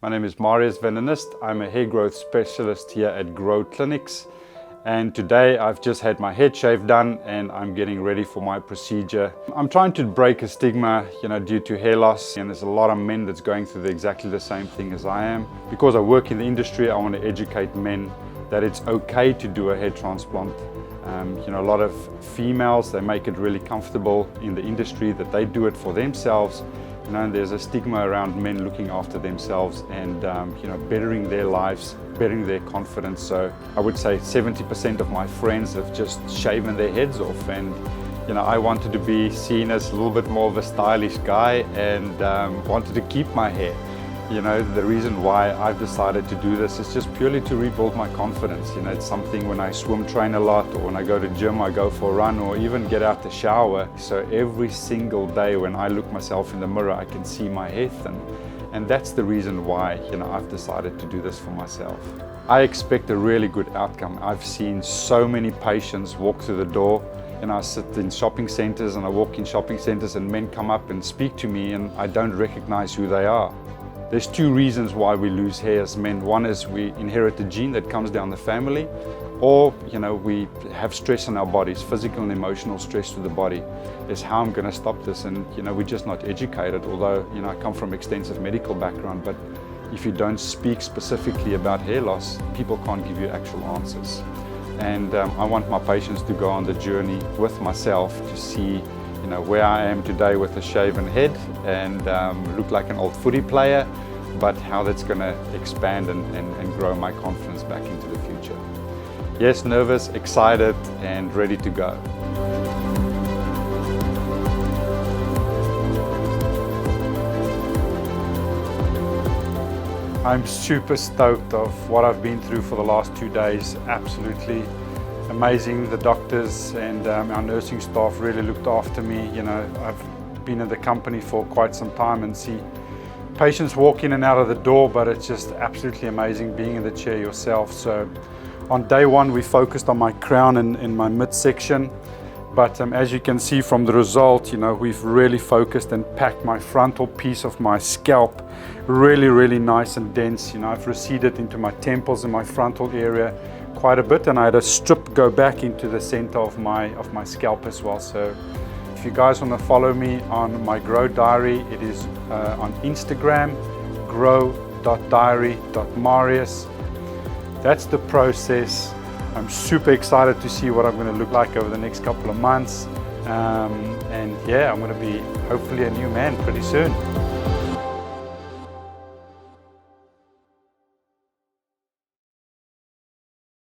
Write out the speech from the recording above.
My name is Marrius I'm a hair growth specialist here at GRO Clinics, and today I've just had my head shave done and I'm getting ready for my procedure. I'm trying to break a stigma, due to hair loss, and there's a lot of men that's going through exactly the same thing as I am. Because I work in the industry, I want to educate men that it's okay to do a hair transplant. A lot of females, they make it really comfortable in the industry that they do it for themselves. And there's a stigma around men looking after themselves and bettering their lives, bettering their confidence. So I would say 70% of my friends have just shaven their heads off, and I wanted to be seen as a little bit more of a stylish guy and wanted to keep my hair. The reason why I've decided to do this is just purely to rebuild my confidence. It's something when I swim train a lot, or when I go to gym, I go for a run, or even get out the shower. So every single day when I look myself in the mirror, I can see my hair thin. And that's the reason why, I've decided to do this for myself. I expect a really good outcome. I've seen so many patients walk through the door, and I sit in shopping centers and I walk in shopping centers and men come up and speak to me and I don't recognize who they are. There's two reasons why we lose hair as men. One is we inherit a gene that comes down the family, or we have stress in our bodies, physical and emotional stress to the body. Is how I'm going to stop this, and we're just not educated. Although I come from extensive medical background, but if you don't speak specifically about hair loss, people can't give you actual answers. And I want my patients to go on the journey with myself to see where I am today with a shaven head and look like an old footy player, but how that's going to expand and grow my confidence back into the future. Yes, nervous, excited, and ready to go. I'm super stoked of what I've been through for the last 2 days. Absolutely amazing. The doctors and our nursing staff really looked after me. I've been in the company for quite some time and see patients walk in and out of the door, but it's just absolutely amazing being in the chair yourself. So on day one, we focused on my crown and in my midsection. But as you can see from the result, we've really focused and packed my frontal piece of my scalp really nice and dense. I've receded into my temples and my frontal area quite a bit, and I had a strip go back into the center of my scalp as well. So if you guys want to follow me on my GRO Diary, it is on Instagram, gro.diary.marius. That's the process. I'm super excited to see what I'm going to look like over the next couple of months. And yeah, I'm going to be hopefully a new man pretty soon.